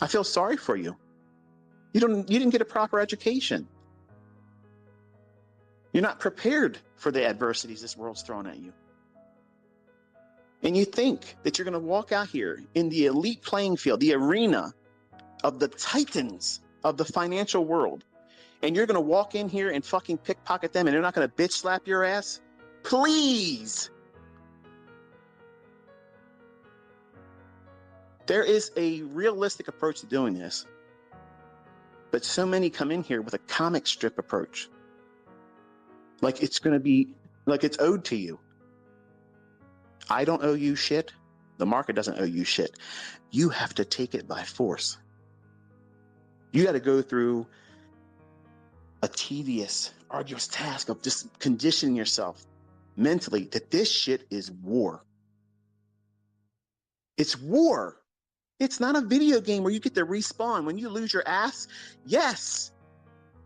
I feel sorry for you. You didn't get a proper education. You're not prepared for the adversities this world's thrown at you. And you think that you're going to walk out here in the elite playing field, the arena of the titans of the financial world, and you're going to walk in here and fucking pickpocket them and they're not going to bitch slap your ass? Please. There is a realistic approach to doing this, but so many come in here with a comic strip approach. Like it's going to be, like it's owed to you. I don't owe you shit. The market doesn't owe you shit. You have to take it by force. You got to go through a tedious, arduous task of just conditioning yourself mentally that this shit is war. It's war. It's not a video game where you get to respawn when you lose your ass. Yes,